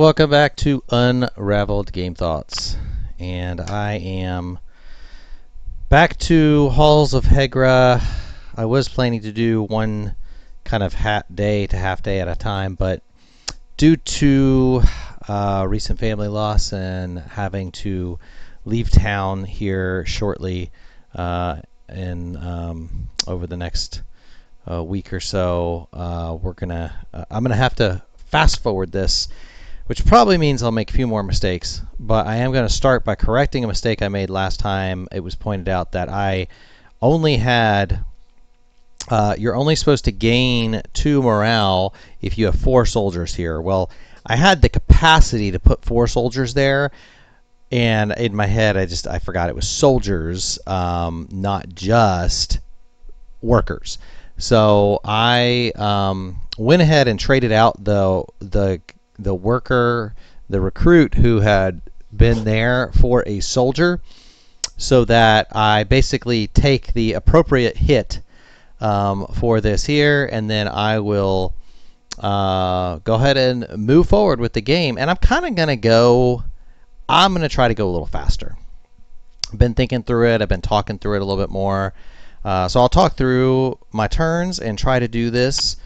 welcome back to Unraveled Game Thoughts. And I am back to Halls of Hegra. I was planning to do one kind of day to half day at a time, but due to recent family loss and having to leave town here shortly over the next week or so, I'm gonna have to fast forward this, which probably means I'll make a few more mistakes. But I am going to start by correcting a mistake I made last time. It was pointed out that I only had you're only supposed to gain 2 morale if you have 4 soldiers here. Well, I had the capacity to put 4 soldiers there, and in my head I forgot it was soldiers, not just workers. So I went ahead and traded out the worker, the recruit who had been there, for a soldier, so that I basically take the appropriate hit for this here, and then I will go ahead and move forward with the game. And I'm going to try to go a little faster. I've been thinking through it. I've been talking through it a little bit more. So I'll talk through my turns and try to do this,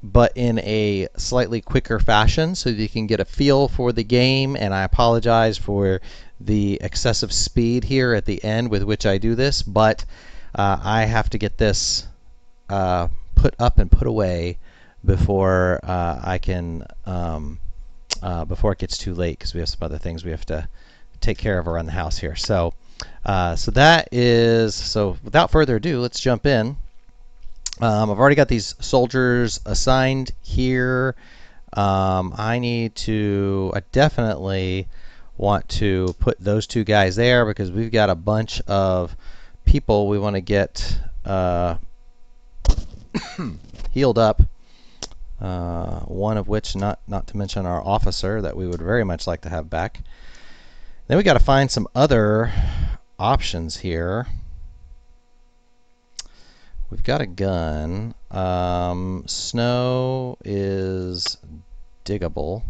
but in a slightly quicker fashion so that you can get a feel for the game. And I apologize for the excessive speed here at the end with which I do this, but I have to get this put up and put away before before it gets too late, because we have some other things we have to take care of around the house here. So without further ado, let's jump in. I've already got these soldiers assigned here. I definitely want to put those 2 guys there because we've got a bunch of people we want to get healed up. One of which, not to mention our officer, that we would very much like to have back. Then we got to find some other options here. We've got a gun. Snow is diggable.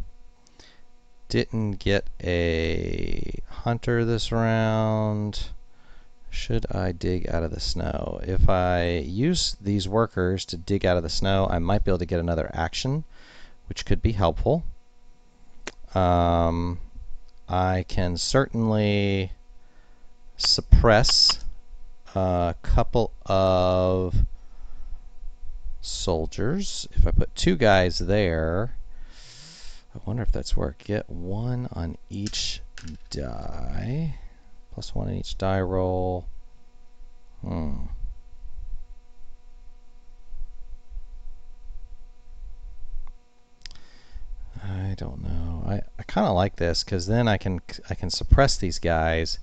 Didn't get a hunter this round. Should I dig out of the snow? If I use these workers to dig out of the snow, I might be able to get another action, which could be helpful. I can certainly suppress a couple of soldiers. If I put 2 guys there, I wonder if that's where I get 1 on each die. +1 on each die roll. I don't know. I kind of like this because then I can suppress these guys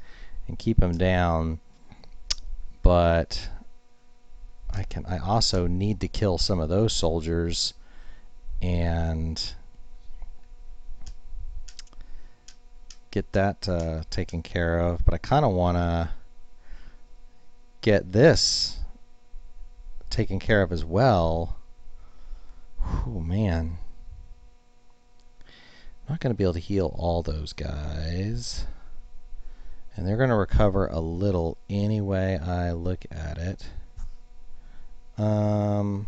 and keep them down, but I also need to kill some of those soldiers and get that taken care of. But I kind of want to get this taken care of as well. Oh man, I'm not going to be able to heal all those guys, and they're going to recover a little anyway I look at it. Man,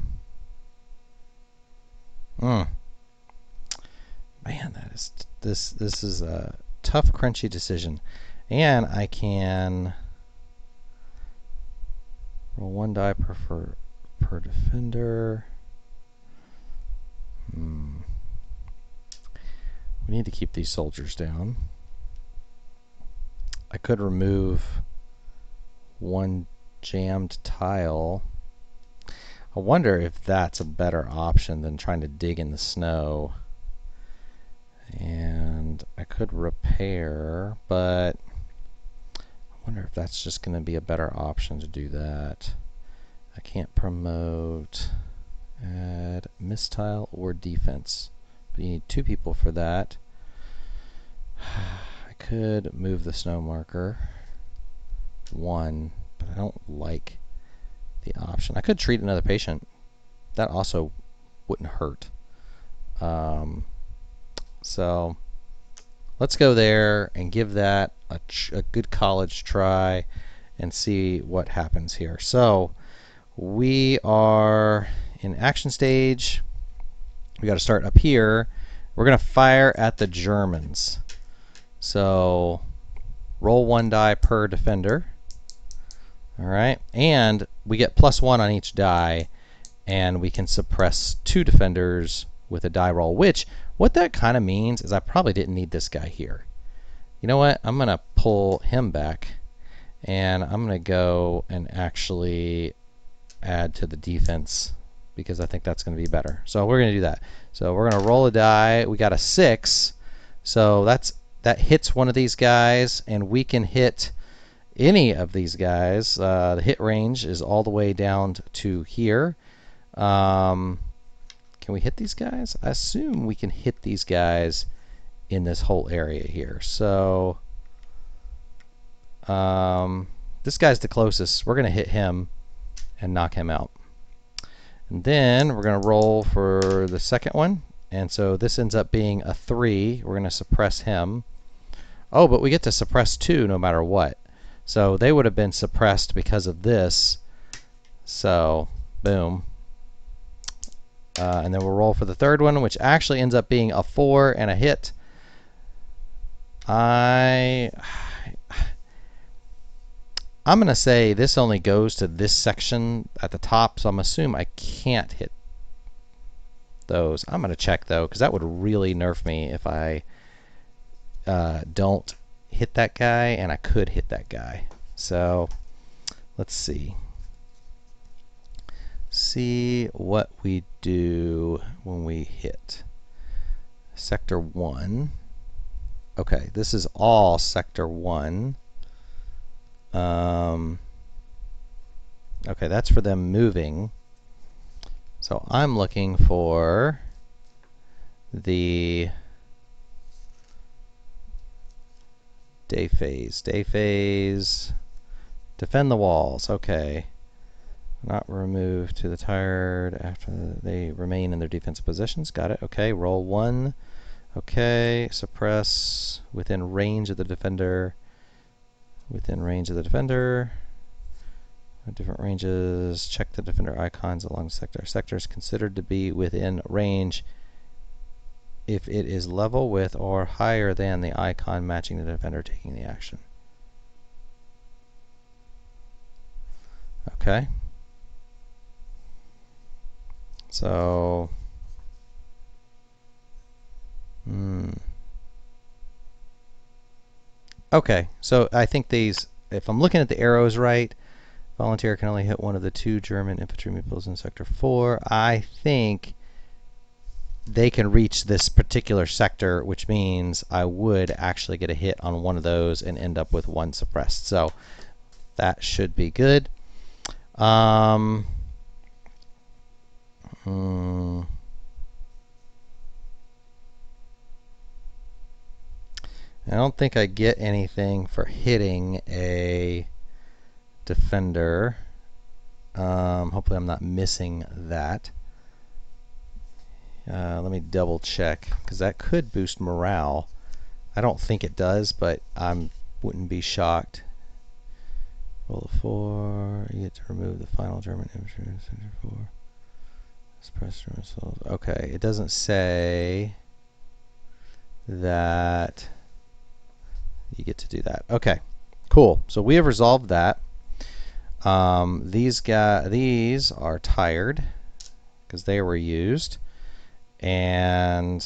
this is a tough, crunchy decision. And I can roll 1 die per defender. We need to keep these soldiers down. I could remove 1 jammed tile. I wonder if that's a better option than trying to dig in the snow. And I could repair, but I wonder if that's just going to be a better option to do that. I can't promote, add mistile or defense, but you need 2 people for that. I could move the snow marker 1, but I don't like the option. I could treat another patient. That also wouldn't hurt. So let's go there and give that a good college try and see what happens here. So we are in action stage. We got to start up here. We're going to fire at the Germans. So roll 1 die per defender. All right, and we get +1 on each die, and we can suppress 2 defenders with a die roll, which what that kind of means is I probably didn't need this guy here. You know what? I'm going to pull him back, and I'm going to go and actually add to the defense because I think that's going to be better. So we're going to do that. So we're going to roll a die. We got a 6, so that hits one of these guys, and we can hit any of these guys. The hit range is all the way down to here. Can we hit these guys? I assume we can hit these guys in this whole area here. So this guy's the closest. We're going to hit him and knock him out. And then we're going to roll for the second one. And so this ends up being a 3. We're going to suppress him. Oh, but we get to suppress 2 no matter what. So they would have been suppressed because of this. So, boom. And then we'll roll for the third one, which actually ends up being a 4 and a hit. I'm going to say this only goes to this section at the top, so I'm assuming I can't hit those. I'm going to check, though, because that would really nerf me if I don't hit that guy, and I could hit that guy. So let's see. See what we do when we hit Sector 1. Okay, this is all Sector 1. Okay, that's for them moving. So I'm looking for the day phase. Day phase. Defend the walls. Okay. Not removed to the tired after they remain in their defensive positions. Got it. Okay. Roll 1. Okay. Suppress within range of the defender. Within range of the defender. Different ranges. Check the defender icons along sector. Sector is considered to be within range if it is level with or higher than the icon matching the defender taking the action. Okay. So, okay, so I think these, if I'm looking at the arrows right, volunteer can only hit one of the 2 German infantry meeples in Sector 4. I think they can reach this particular sector, which means I would actually get a hit on one of those and end up with 1 suppressed. So that should be good. I don't think I get anything for hitting a defender. Hopefully I'm not missing that. Let me double check, because that could boost morale. I don't think it does, but I wouldn't be shocked. Roll a 4. You get to remove the final German infantry in Sector 4. Suppress missiles. Okay, it doesn't say that you get to do that. Okay, cool. So we have resolved that. These are tired because they were used. And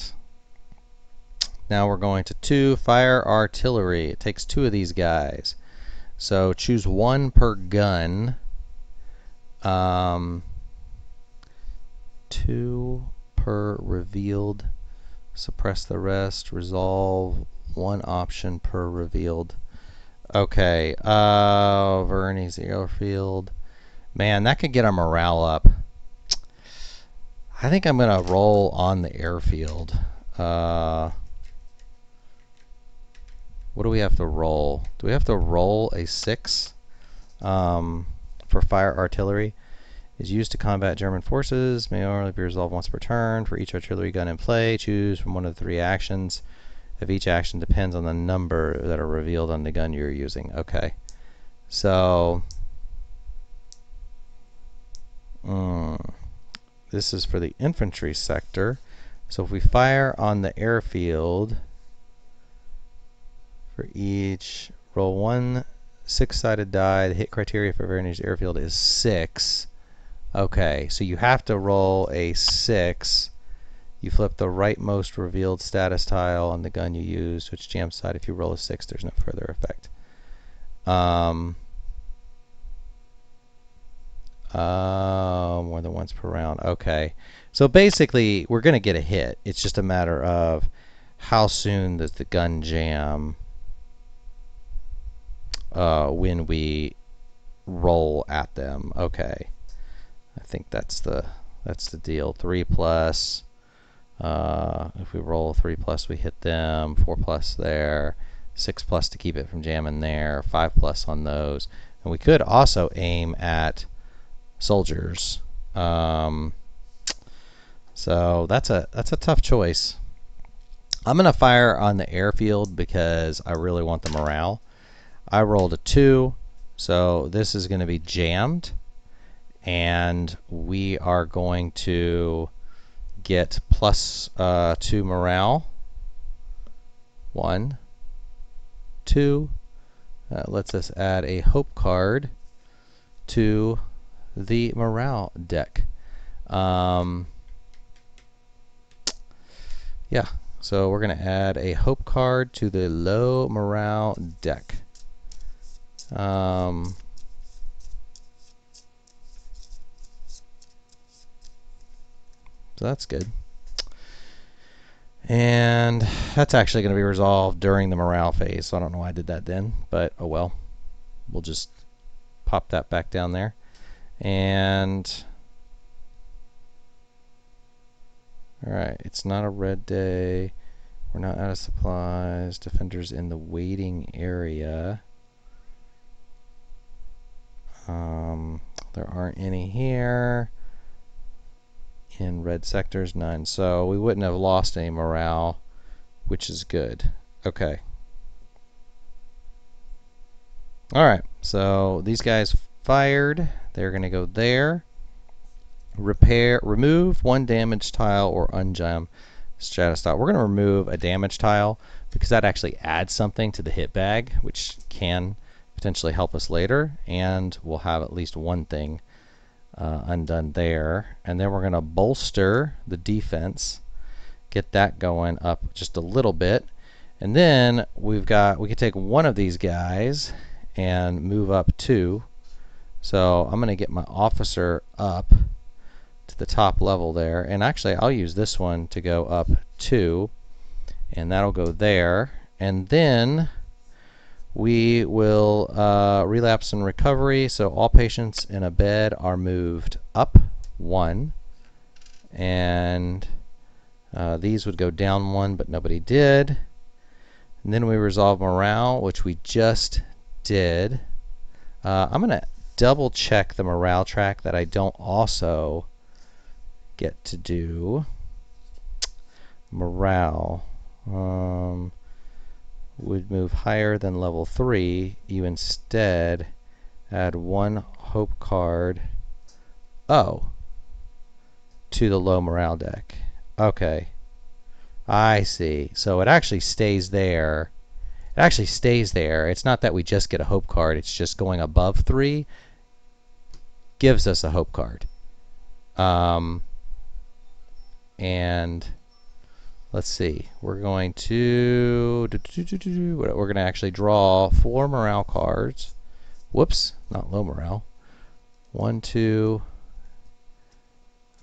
now we're going to 2 fire artillery. It takes 2 of these guys. So choose 1 per gun. 2 per revealed. Suppress the rest. Resolve 1 option per revealed. Okay. Verney's airfield. Man, that could get our morale up. I think I'm going to roll on the airfield. What do we have to roll? Do we have to roll a 6 for fire artillery? is used to combat German forces. May only be resolved once per turn. For each artillery gun in play, choose from one of the 3 actions. If each action depends on the number that are revealed on the gun you're using. Okay. So, this is for the infantry sector. So if we fire on the airfield, for each, roll 1 6-sided die. The hit criteria for very near airfield is 6. Okay, so you have to roll a 6. You flip the rightmost revealed status tile on the gun you use, which jams side. If you roll a 6, there's no further effect. More than once per round. Okay. So basically, we're going to get a hit. It's just a matter of how soon does the gun jam when we roll at them. Okay. I think that's the deal. 3 plus. If we roll 3 plus, we hit them. 4 plus there. 6 plus to keep it from jamming there. 5 plus on those. And we could also aim at soldiers. So that's a tough choice. I'm going to fire on the airfield because I really want the morale. I rolled a 2, so this is going to be jammed. And we are going to get plus 2 morale. 1, 2. Lets us add a hope card to the morale deck. Yeah, so we're going to add a hope card to the low morale deck. So that's good. And that's actually going to be resolved during the morale phase, so I don't know why I did that then, but oh well. We'll just pop that back down there. And alright, it's not a red day. We're not out of supplies. Defenders in the waiting area. There aren't any here. In red sectors, none. So we wouldn't have lost any morale, which is good. Okay. Alright, so these guys fired. They're going to go there. Remove 1 damage tile or unjam status tile. We're going to remove a damage tile because that actually adds something to the hit bag, which can potentially help us later, and we'll have at least one thing undone there. And then we're going to bolster the defense, get that going up just a little bit, and then we could take one of these guys and move up 2. So I'm going to get my officer up to the top level there, and actually I'll use this one to go up 2, and that'll go there. And then we will relapse and recovery, so all patients in a bed are moved up 1, and these would go down 1, but nobody did. And then we resolve morale, which we just did. I'm going to double check the morale track that I don't also get to do. Morale would move higher than level 3. You instead add 1 hope card to the low morale deck. Okay, I see. So it actually stays there. It actually stays there. It's not that we just get a hope card. It's just going above 3 gives us a hope card. And let's see. We're going to actually draw 4 morale cards. Whoops, not low morale. 1, 2.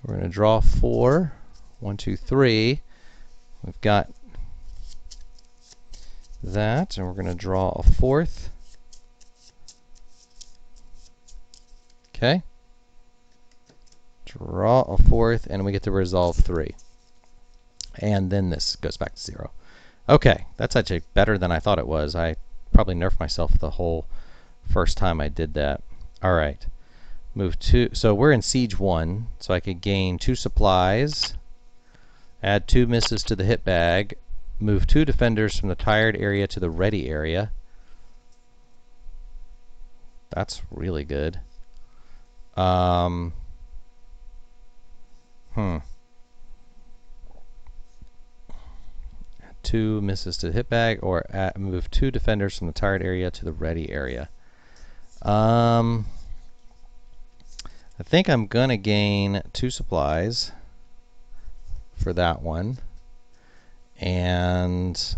We're going to draw 4. 1, 2, 3. We've got that, and we're going to draw a 4th. Okay. Draw a 4th, and we get to resolve 3. And then this goes back to 0. Okay, that's actually better than I thought it was. I probably nerfed myself the whole first time I did that. All right. Move 2. So we're in siege 1, so I could gain 2 supplies, add 2 misses to the hit bag, move 2 defenders from the tired area to the ready area. That's really good. 2 misses to the hit bag, or move 2 defenders from the tired area to the ready area. I think I'm gonna gain 2 supplies for that one, and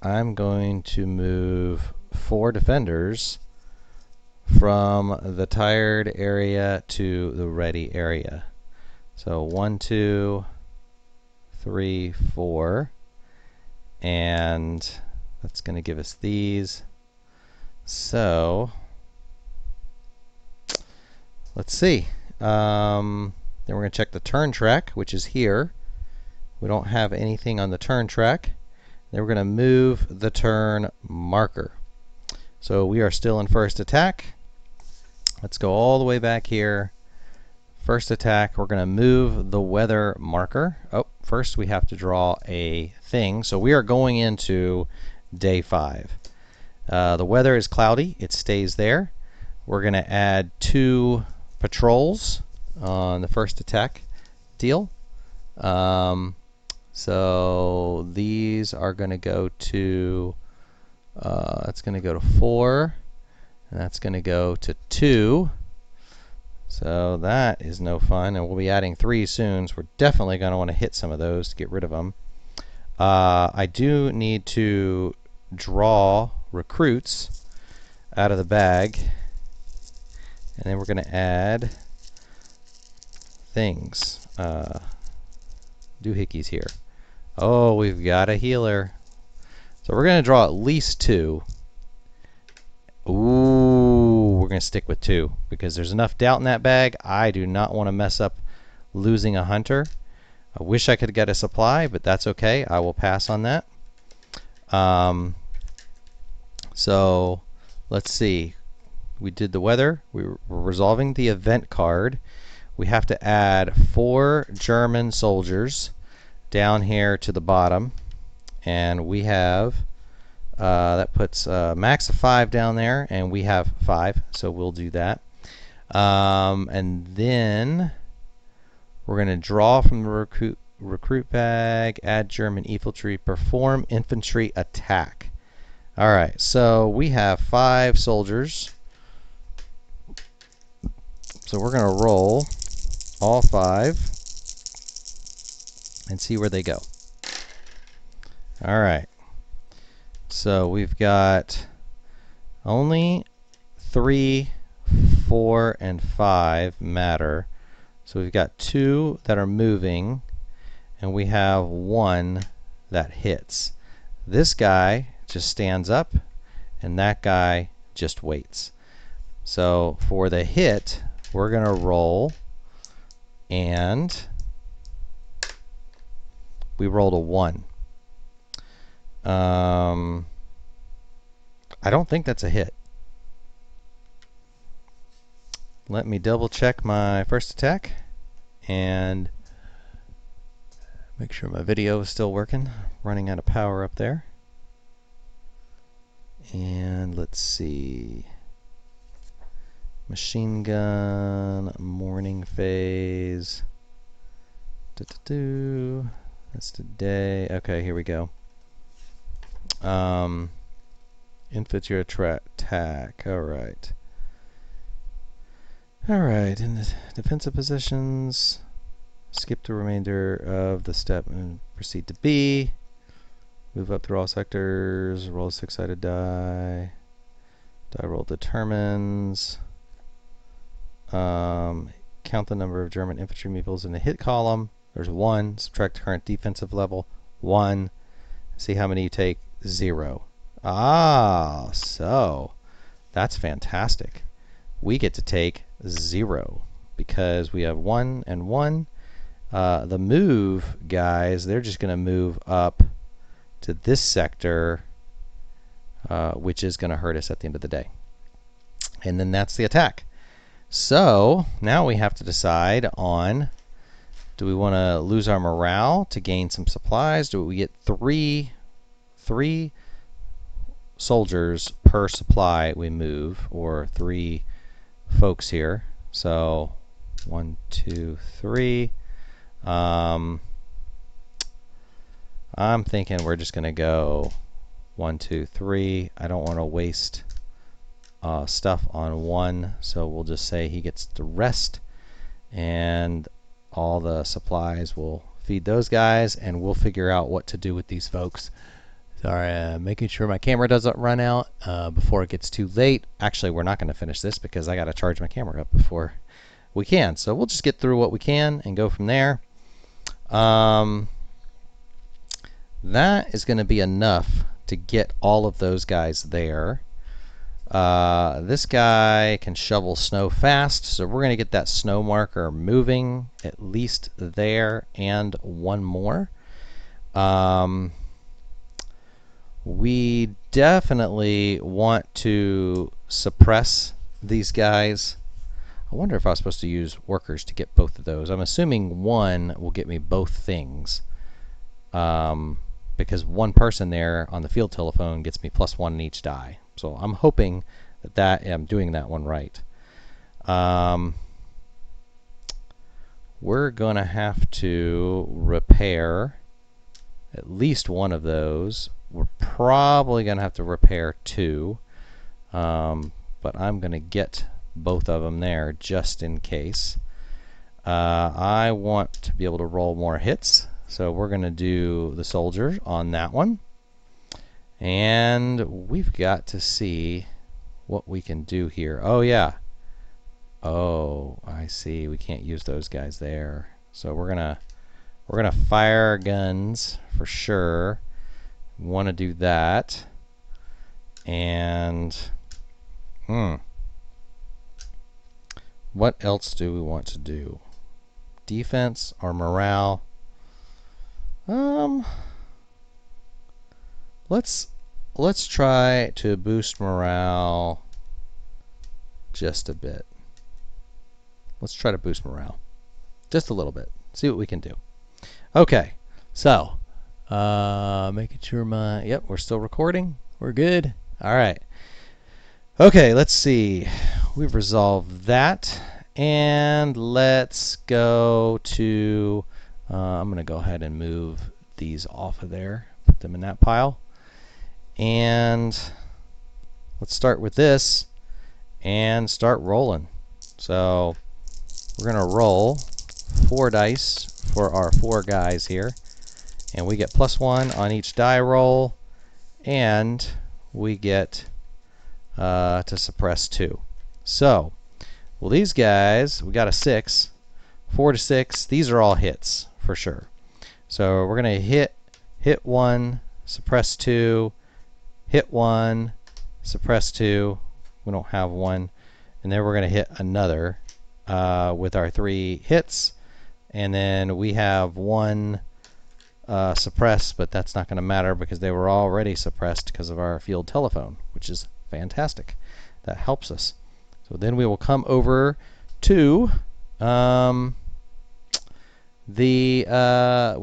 I'm going to move 4 defenders from the tired area to the ready area. So 1, 2, 3, 4, and that's going to give us these. So let's see. Then we're going to check the turn track, which is here. We don't have anything on the turn track. Then we're going to move the turn marker. So we are still in first attack. Let's go all the way back here. First attack, we're going to move the weather marker. Oh, first we have to draw a thing. So we are going into day 5. The weather is cloudy. It stays there. We're going to add 2 patrols on the first attack deal. So these are going to go to, that's going to go to 4, and that's going to go to 2. So that is no fun, and we'll be adding 3 soon, so we're definitely going to want to hit some of those to get rid of them. I do need to draw recruits out of the bag, and then we're going to add things. Doohickeys here. Oh, we've got a healer. So we're going to draw at least 2. Ooh, we're going to stick with 2 because there's enough doubt in that bag. I do not want to mess up losing a hunter. I wish I could get a supply, but that's okay. I will pass on that. So let's see. We did the weather. We're resolving the event card. We have to add 4 German soldiers down here to the bottom, and we have that puts max of 5 down there, and we have 5, so we'll do that. And then we're going to draw from the recruit bag, add German infantry, perform infantry attack. All right, so we have 5 soldiers. So we're going to roll all 5 and see where they go. All right. So we've got only 3, 4, and 5 matter. So we've got 2 that are moving, and we have 1 that hits. This guy just stands up, and that guy just waits. So for the hit, we're going to roll, and we rolled a 1. I don't think that's a hit. Let me double check my first attack and make sure my video is still working. Running out of power up there. And let's see. Machine gun, morning phase. That's today. Okay, here we go. Infantry attack. Alright. Alright, in the defensive positions, skip the remainder of the step and proceed to B. Move up through all sectors, roll a 6-sided die. Die roll determines. Count the number of German infantry meeples in the hit column. There's 1. Subtract current defensive level. 1. See how many you take. 0. Ah, so that's fantastic. We get to take 0 because we have 1 and 1. The move guys, they're just going to move up to this sector, which is going to hurt us at the end of the day. And then that's the attack. So now we have to decide on, do we want to lose our morale to gain some supplies? Do we get three soldiers per supply we move, or 3 folks here? So 1, 2, 3. I'm thinking we're just going to go 1, 2, 3. I don't want to waste stuff on one, so we'll just say he gets the rest, and all the supplies will feed those guys, and we'll figure out what to do with these folks. Sorry, making sure my camera doesn't run out before it gets too late. Actually, we're not going to finish this because I got to charge my camera up before we can. So we'll just get through what we can and go from there. That is going to be enough to get all of those guys there. This guy can shovel snow fast, so we're going to get that snow marker moving at least there, and one more. We definitely want to suppress these guys. I wonder if I was supposed to use workers to get both of those. I'm assuming one will get me both things, because one person there on the field telephone gets me +1 in each die. So I'm hoping that I'm doing that one right. We're going to have to repair at least one of those. We're probably going to have to repair 2, but I'm going to get both of them there just in case. I want to be able to roll more hits, so we're going to do the soldier on that one. And we've got to see what we can do here. Oh, yeah. Oh, I see. We can't use those guys there. So we're gonna fire our guns for sure. Want to do that. And what else do we want to do? Defense or morale? Let's try to boost morale just a bit. Let's try to boost morale just a little bit. See what we can do. Okay, so making sure yep, we're still recording. We're good. All right. Okay, let's see. We've resolved that, and let's go to. I'm going to go ahead and move these off of there. Put them in that pile. And let's start with this and start rolling. So we're going to roll 4 dice for our 4 guys here. And we get +1 on each die roll. And we get to suppress 2. So, well, these guys, we got a 6. 4 to 6. These are all hits for sure. So we're going to hit 1, suppress 2. Hit 1, suppress 2. We don't have 1. And then we're going to hit another with our 3 hits. And then we have 1 suppress, but that's not going to matter because they were already suppressed because of our field telephone, which is fantastic. That helps us. So then we will come over to we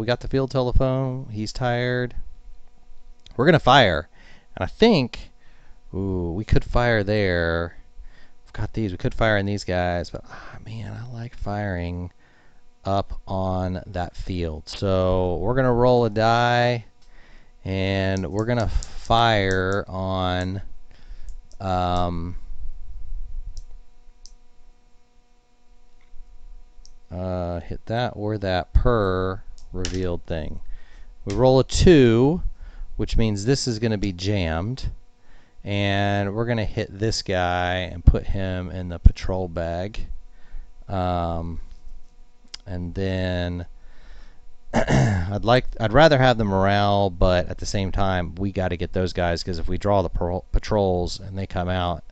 got the field telephone. He's tired. We're going to fire. And I think, we could fire there. We've got these. We could fire in these guys, but man, I like firing up on that field. So we're going to roll a die, and we're going to fire on hit that or that per revealed thing. We roll a 2, which means this is going to be jammed, and we're going to hit this guy and put him in the patrol bag. And then I'd rather have the morale, but at the same time we got to get those guys, because if we draw the patrols and they come out,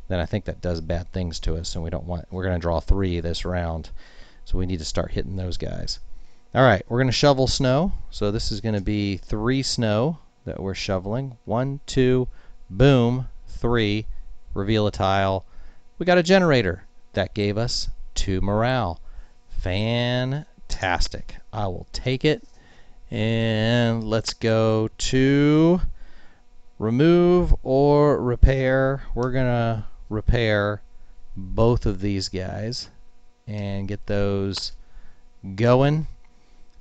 then I think that does bad things to us, and we're going to draw 3 this round, so we need to start hitting those guys. All right, we're going to shovel snow. So this is going to be 3 snow that we're shoveling. 1, 2, boom, 3. Reveal a tile. We got a generator. that gave us 2 morale. Fantastic. I will take it. And let's go to remove or repair. We're going to repair both of these guys and get those going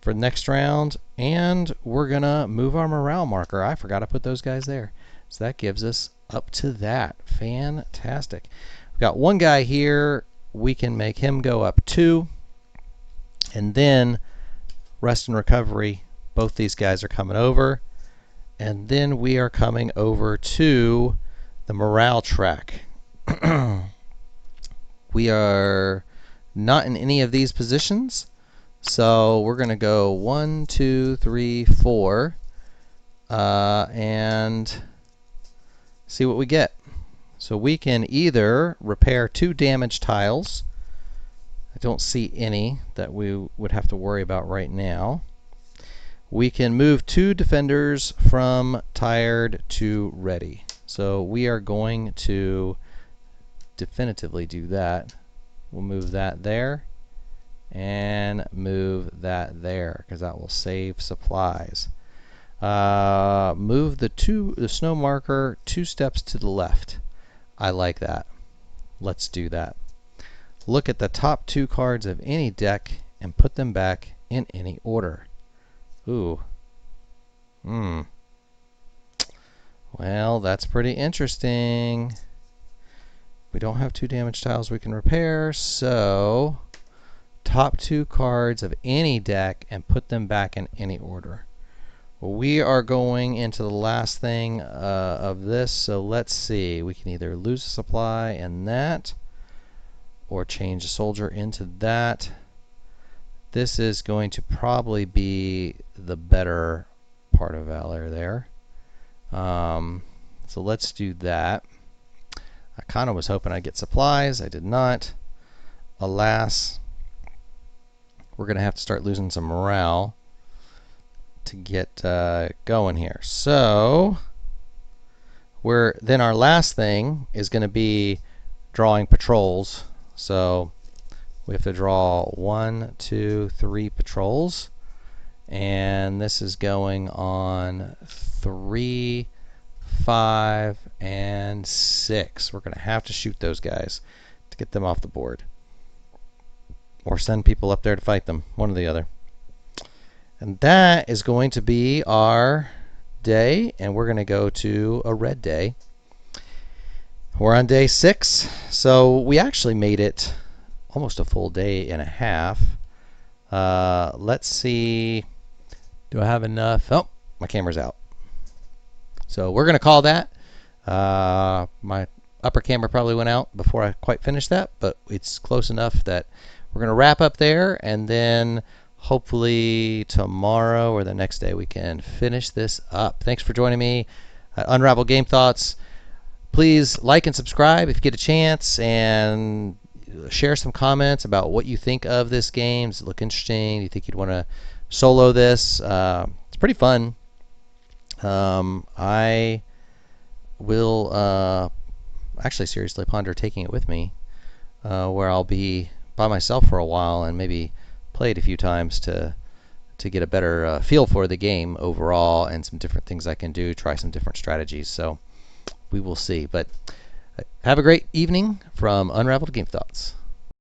for the next round. And we're going to move our morale marker. I forgot to put those guys there. So that gives us up to that. Fantastic. We've got one guy here. We can make him go up 2. And then rest and recovery. Both these guys are coming over. And then we are coming over to the morale track. We are not in any of these positions. So we're going to go 1, 2, 3, 4. And see what we get. So we can either repair 2 damaged tiles. I don't see any that we would have to worry about right now. We can move 2 defenders from tired to ready. So we are going to definitively do that. We'll move that there and move that there because that will save supplies. Move the snow marker 2 steps to the left. I like that. Let's do that. Look at the top 2 cards of any deck and put them back in any order. Ooh. Well, that's pretty interesting. We don't have 2 damage tiles we can repair, so top 2 cards of any deck and put them back in any order. Well, we are going into the last thing of this, so let's see. We can either lose a supply in that or change a soldier into that. This is going to probably be the better part of valor there. So let's do that. I kind of was hoping I'd get supplies. I did not. Alas, we're going to have to start losing some morale to get going here. So then our last thing is going to be drawing patrols. So we have to draw 1, 2, 3 patrols. And this is going on 3, 5, and 6. We're going to have to shoot those guys to get them off the board. Or send people up there to fight them. One or the other. And that is going to be our day. And we're going to go to a red day. We're on day 6. So we actually made it almost a full day and a half. Let's see. Do I have enough? Oh, my camera's out. So we're going to call that. My upper camera probably went out before I quite finished that, but it's close enough that we're going to wrap up there, and then hopefully tomorrow or the next day we can finish this up. Thanks for joining me at Unraveled Game Thoughts. Please like and subscribe if you get a chance, and share some comments about what you think of this game. Does it look interesting? Do you think you'd want to solo this? It's pretty fun. I will actually seriously ponder taking it with me, where I'll be by myself for a while and maybe play it a few times to get a better feel for the game overall, and some different things I can do, try some different strategies. So we will see. But have a great evening from Unraveled Game Thoughts.